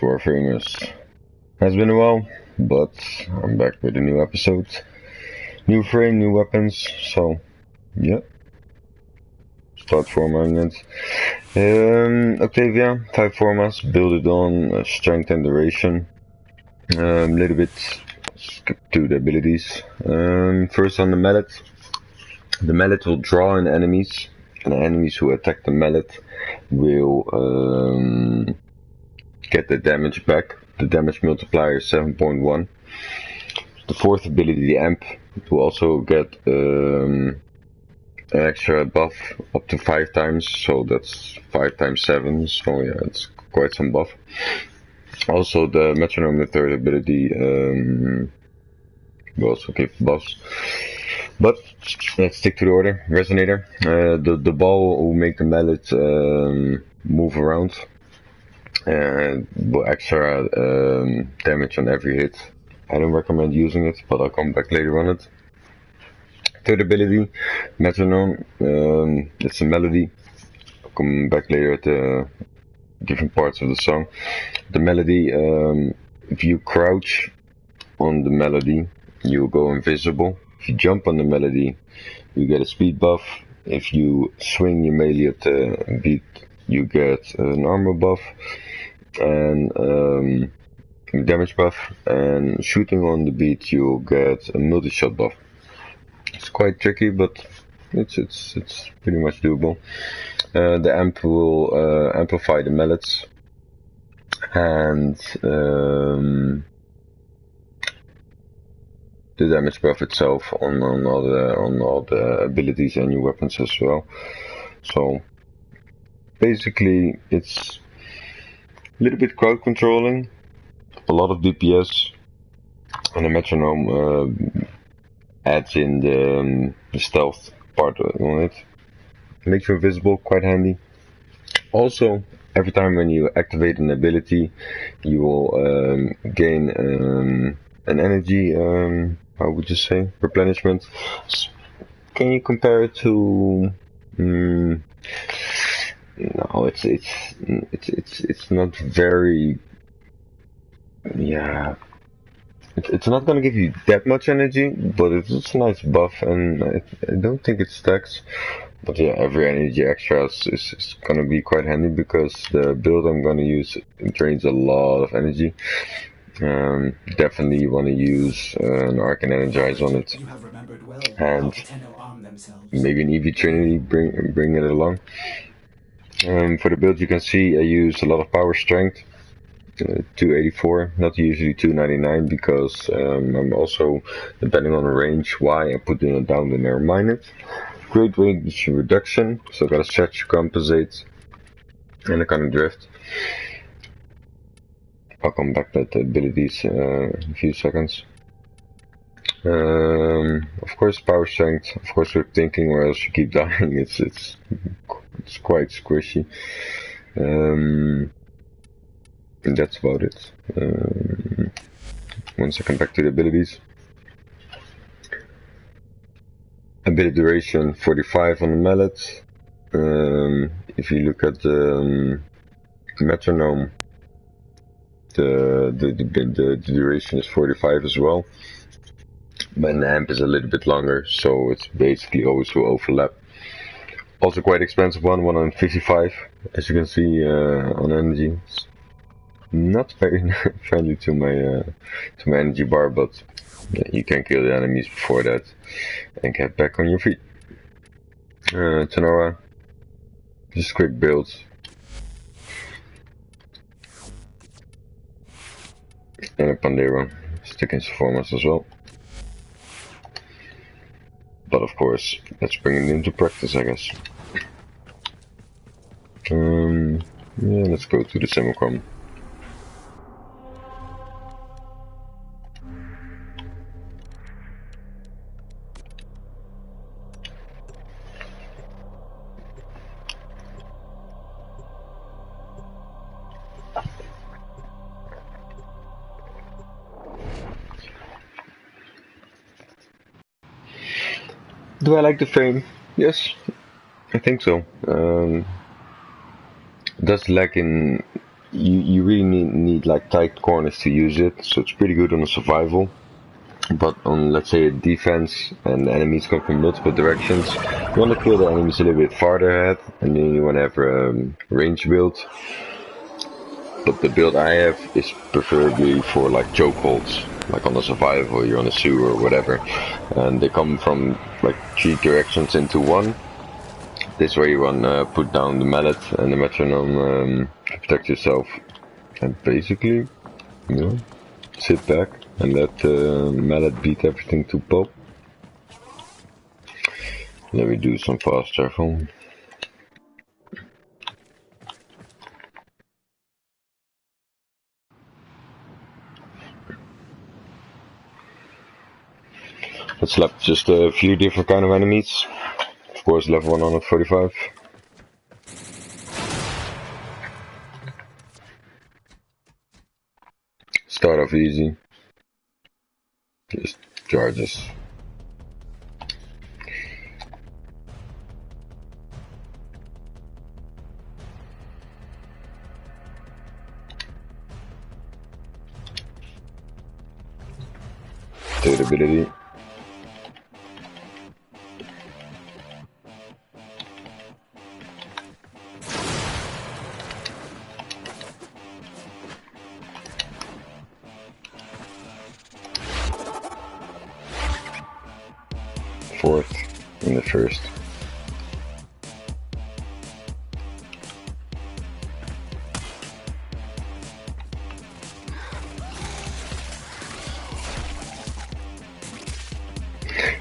Warframers. Has been a while, but I'm back with a new episode. New frame, new weapons, so yeah. Start formatting it. Octavia, 5 formats, build it on strength and duration. Little bit skip to the abilities. First on the mallet. The mallet will draw in enemies, and the enemies who attack the mallet will get the damage back. The damage multiplier is 7.1. The fourth ability, the amp, will also get an extra buff up to 5 times, so that's 5 times 7, so yeah, it's quite some buff. Also the metronome, the third ability, will also give buffs. But let's stick to the order. Resonator, the ball will make the mallet move around and will extra damage on every hit. I don't recommend using it, but I'll come back later on it. Third ability, metronome, it's a melody. I'll come back later at the different parts of the song. The melody, if you crouch on the melody, you'll go invisible. If you jump on the melody, you get a speed buff. If you swing your melee at the beat, you get an armor buff and damage buff, and shooting on the beat you'll get a multi-shot buff. It's quite tricky, but it's pretty much doable. The amp will amplify the mallets, and the damage buff itself on all the abilities and new weapons as well. So basically it's a little bit crowd controlling, a lot of DPS, and the metronome adds in the stealth part on it. Makes you invisible, quite handy. Also, every time when you activate an ability, you will gain an energy, how would you say, replenishment. Can you compare it to? No, it's not very. Yeah, it's not gonna give you that much energy, but it's a nice buff, and I don't think it stacks. But yeah, every energy extra is gonna be quite handy, because the build I'm gonna use drains a lot of energy. Definitely you want to use an Arc and Energize on it, and maybe an EV Trinity, bring it along. For the build, you can see I use a lot of power strength, 284, not usually 299, because I'm also, depending on the range, why I'm putting it down to narrow minded. Great range reduction, so I got a stretch to compensate, and a kind of drift. I'll come back to the abilities in a few seconds. Of course, power strength. Of course, we're thinking, or else you keep dying. It's quite squishy. And that's about it. 1 second, back to the abilities. Ability duration 45 on the mallet. If you look at the metronome, the duration is 45 as well, but the amp is a little bit longer, so it's basically always will overlap. Also quite expensive one, 155, as you can see on energy. It's not very friendly to my energy bar, but you can kill the enemies before that and get back on your feet. Tenora, just quick build. And a Pandero, sticking some formats as well. But of course, let's bring it into practice, I guess. Yeah, let's go to the Semicom. Do I like the frame? Yes, I think so. It does lack in you really need like tight corners to use it, so it's pretty good on a survival. But on, let's say, a defense and enemies come from multiple directions, you want to kill the enemies a little bit farther ahead, and then you want to have a range build. But the build I have is preferably for like chokeholds, like on a survival, you're on a sewer or whatever, and they come from like 3 directions into one. This way you want to put down the mallet and the metronome to protect yourself, and basically, you know, sit back and let the mallet beat everything to pop. Let me do some fast travel. Let's left just a few different kind of enemies. Of course, level 145. Start off easy. Just charges. Third ability. Fourth and the first.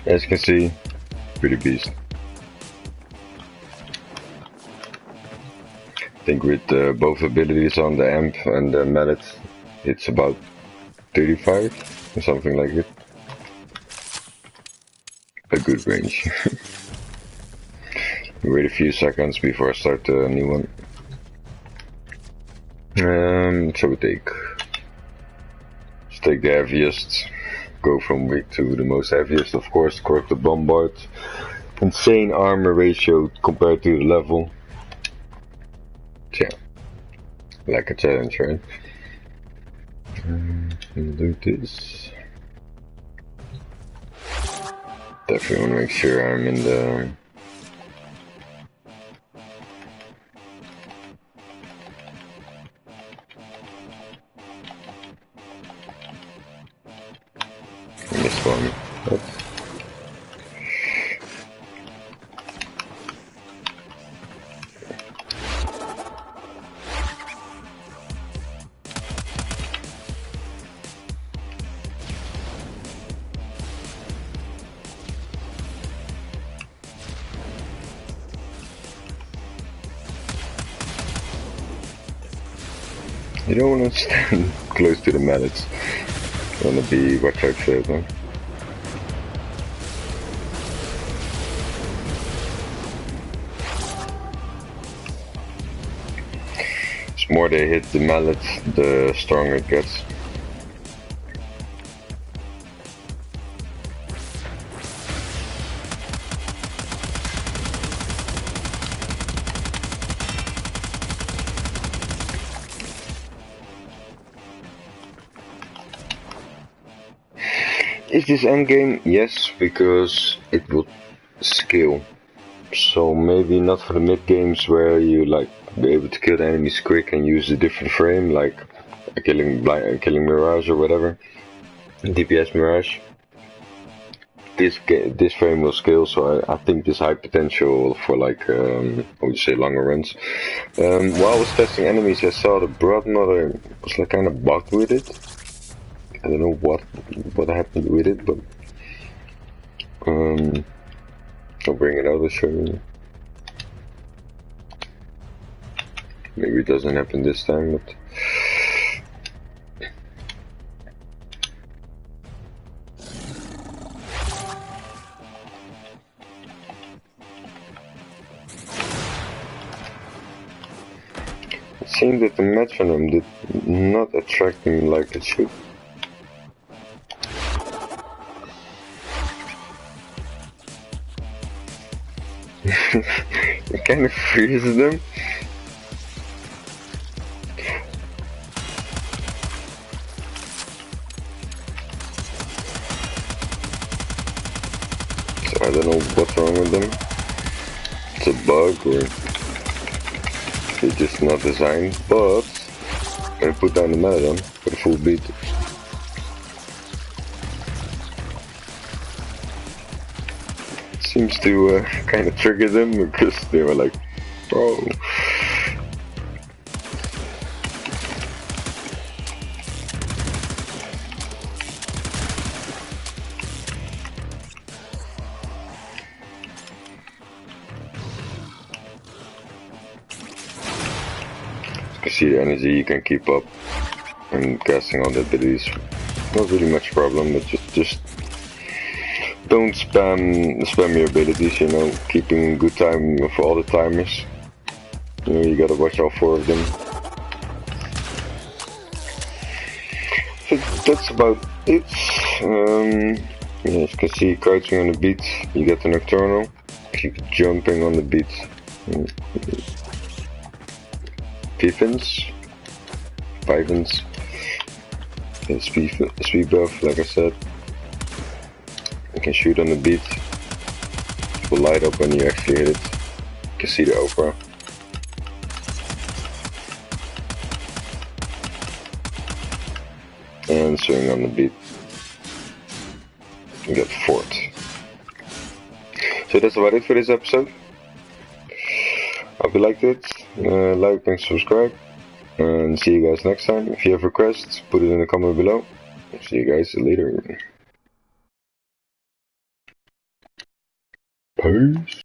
As you can see, pretty beast. I think with both abilities on the amp and the mallet, it's about 35 or something like it. A good range. Wait a few seconds before I start a new one. So we let's take the heaviest. Go from weak to the most heaviest, of course. Correct the bombard. Insane armor ratio compared to the level. Yeah, like a challenge, right? Do this. Definitely want to make sure I'm in the this one. Oops. You don't want to stand close to the mallets. You want to be watch out for them. The more they hit the mallet, the stronger it gets. Is this endgame? Yes, because it will scale. So maybe not for the mid games where you like be able to kill the enemies quick and use a different frame, like killing Mirage or whatever, DPS Mirage. This frame will scale, so I think this high potential for like I would say longer runs. While I was testing enemies, I saw the Brood Mother was like kind of bugged with it. I don't know what happened with it, but I'll bring it out and show you. Maybe it doesn't happen this time, but it seemed that the metronome did not attract me like it should. It kind of freezes them. I don't know what's wrong with them. It's a bug or they're just not designed, but I'm gonna put down the mallet on for the full beat. Seems to kind of trigger them because they were like, bro. You can see the energy you can keep up and casting all the abilities. Not really much problem, but just don't spam your abilities, you know, keeping good time for all the timers. You know, you gotta watch all 4 of them. So that's about it. Yeah, as you can see, crouching on the beat, you get the nocturnal. Keep jumping on the beat. P-fins, 5-ins. Yeah, speed buff, like I said. You can shoot on the beat. It will light up when you actually hit it. You can see the opera. And swing on the beat. You get fort. So that's about it for this episode. Hope you liked it. Like and subscribe. And see you guys next time. If you have requests, put it in the comment below. See you guys later. Peace.